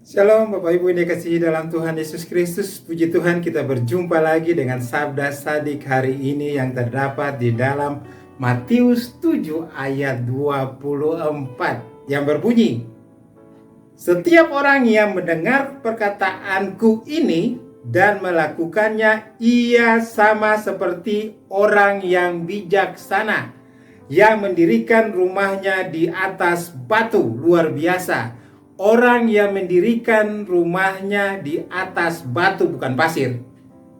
Shalom Bapak Ibu yang dikasihi dalam Tuhan Yesus Kristus. Puji Tuhan, kita berjumpa lagi dengan Sabda Sadik hari ini yang terdapat di dalam Matius 7 ayat 24 yang berbunyi, "Setiap orang yang mendengar perkataanku ini dan melakukannya, ia sama seperti orang yang bijaksana yang mendirikan rumahnya di atas batu." Luar biasa. Orang yang mendirikan rumahnya di atas batu, bukan pasir.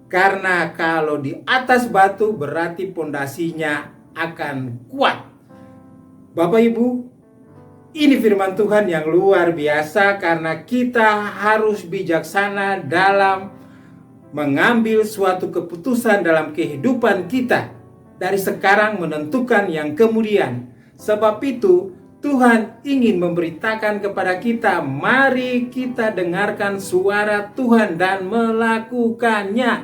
Karena kalau di atas batu berarti pondasinya akan kuat. Bapak Ibu, ini firman Tuhan yang luar biasa karena kita harus bijaksana dalam mengambil suatu keputusan dalam kehidupan kita. Dari sekarang menentukan yang kemudian. Sebab itu Tuhan ingin memberitakan kepada kita, mari kita dengarkan suara Tuhan dan melakukannya.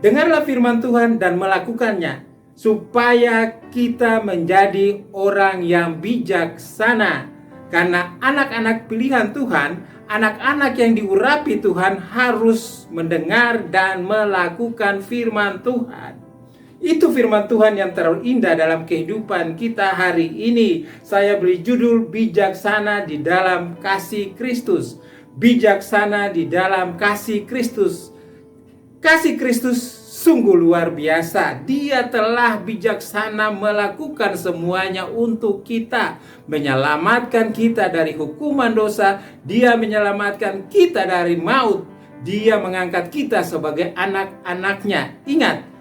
Dengarlah firman Tuhan dan melakukannya, supaya kita menjadi orang yang bijaksana. Karena anak-anak pilihan Tuhan, anak-anak yang diurapi Tuhan harus mendengar dan melakukan firman Tuhan. Itu firman Tuhan yang terlalu indah dalam kehidupan kita hari ini. Saya beri judul bijaksana di dalam kasih Kristus. Bijaksana di dalam kasih Kristus. Kasih Kristus sungguh luar biasa. Dia telah bijaksana melakukan semuanya untuk kita. Menyelamatkan kita dari hukuman dosa. Dia menyelamatkan kita dari maut. Dia mengangkat kita sebagai anak-anaknya. Ingat,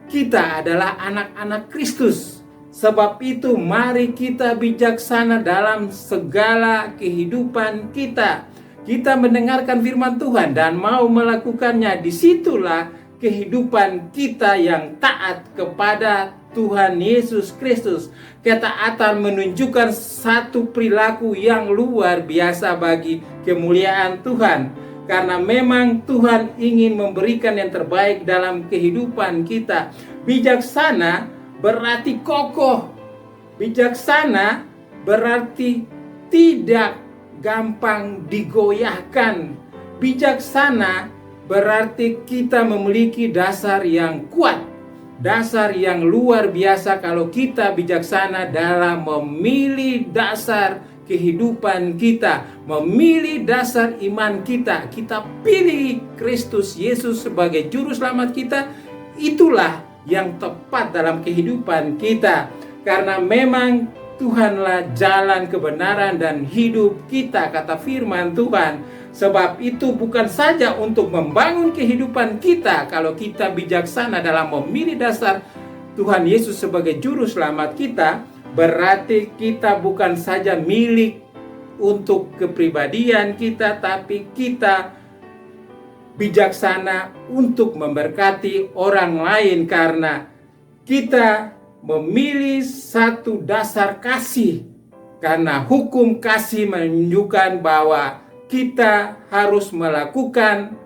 kita adalah anak-anak Kristus. Sebab itu mari kita bijaksana dalam segala kehidupan kita. Kita mendengarkan firman Tuhan dan mau melakukannya. Disitulah kehidupan kita yang taat kepada Tuhan Yesus Kristus. Ketaatan menunjukkan satu perilaku yang luar biasa bagi kemuliaan Tuhan. Karena memang Tuhan ingin memberikan yang terbaik dalam kehidupan kita. Bijaksana berarti kokoh. Bijaksana berarti tidak gampang digoyahkan. Bijaksana berarti kita memiliki dasar yang kuat. Dasar yang luar biasa kalau kita bijaksana dalam memilih dasar kehidupan kita, memilih dasar iman kita. Kita pilih Kristus Yesus sebagai juru selamat kita. Itulah yang tepat dalam kehidupan kita. Karena memang Tuhanlah jalan kebenaran dan hidup kita, kata firman Tuhan. Sebab itu bukan saja untuk membangun kehidupan kita kalau kita bijaksana dalam memilih dasar Tuhan Yesus sebagai juru selamat kita, berarti kita bukan saja milik untuk kepribadian kita, tapi kita bijaksana untuk memberkati orang lain karena kita memilih satu dasar kasih. Karena hukum kasih menunjukkan bahwa kita harus melakukan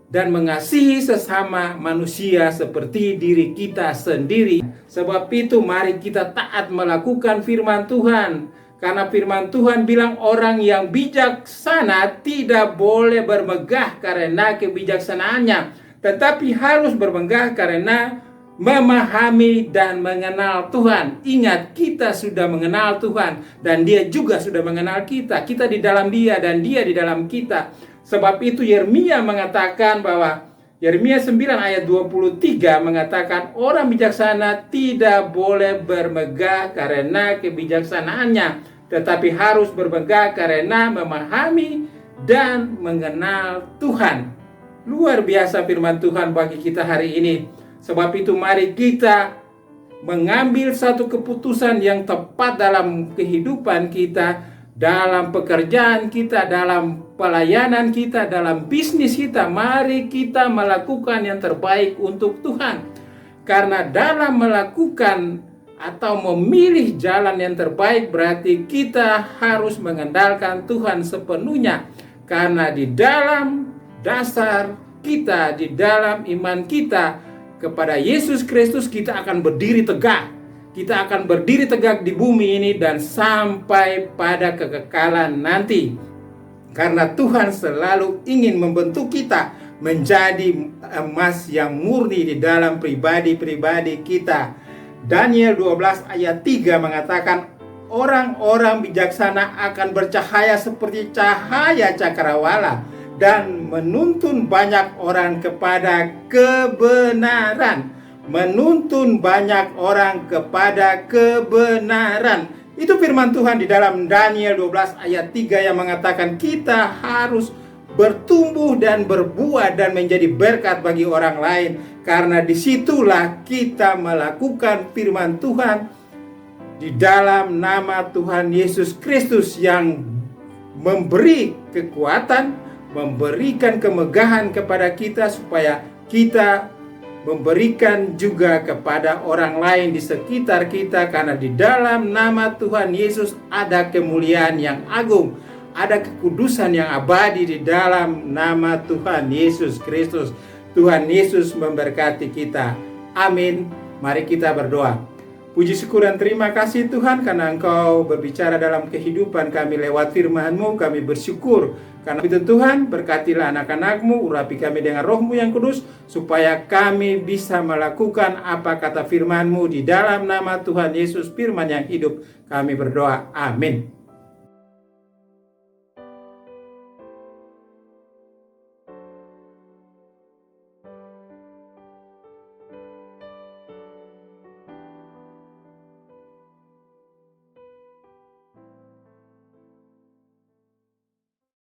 dan mengasihi sesama manusia seperti diri kita sendiri. Sebab itu mari kita taat melakukan firman Tuhan. Karena firman Tuhan bilang orang yang bijaksana tidak boleh bermegah karena kebijaksanaannya. Tetapi harus bermegah karena memahami dan mengenal Tuhan. Ingat, kita sudah mengenal Tuhan dan Dia juga sudah mengenal kita. Kita di dalam Dia dan Dia di dalam kita. Sebab itu Yeremia mengatakan bahwa Yeremia 9 ayat 23 mengatakan orang bijaksana tidak boleh bermegah karena kebijaksanaannya, tetapi harus bermegah karena memahami dan mengenal Tuhan. Luar biasa firman Tuhan bagi kita hari ini. Sebab itu mari kita mengambil satu keputusan yang tepat dalam kehidupan kita, dalam pekerjaan kita, dalam pelayanan kita, dalam bisnis kita. Mari kita melakukan yang terbaik untuk Tuhan. Karena dalam melakukan atau memilih jalan yang terbaik berarti kita harus mengandalkan Tuhan sepenuhnya. Karena di dalam dasar kita, di dalam iman kita kepada Yesus Kristus, kita akan berdiri tegak. Kita akan berdiri tegak di bumi ini dan sampai pada kekekalan nanti. Karena Tuhan selalu ingin membentuk kita menjadi emas yang murni di dalam pribadi-pribadi kita. Daniel 12 ayat 3 mengatakan, orang-orang bijaksana akan bercahaya seperti cahaya cakrawala dan menuntun banyak orang kepada kebenaran. Menuntun banyak orang kepada kebenaran. Itu firman Tuhan di dalam Daniel 12 ayat 3 yang mengatakan kita harus bertumbuh dan berbuah dan menjadi berkat bagi orang lain. Karena disitulah kita melakukan firman Tuhan di dalam nama Tuhan Yesus Kristus yang memberi kekuatan, memberikan kemegahan kepada kita supaya kita memberikan juga kepada orang lain di sekitar kita. Karena di dalam nama Tuhan Yesus ada kemuliaan yang agung, ada kekudusan yang abadi di dalam nama Tuhan Yesus Kristus. Tuhan Yesus memberkati kita. Amin. Mari kita berdoa. Puji syukur dan terima kasih Tuhan karena Engkau berbicara dalam kehidupan kami lewat firman-Mu. Kami bersyukur. Karena itu Tuhan, berkatilah anak-anak-Mu, urapi kami dengan Roh-Mu yang kudus, supaya kami bisa melakukan apa kata firman-Mu di dalam nama Tuhan Yesus, firman yang hidup. Kami berdoa. Amin.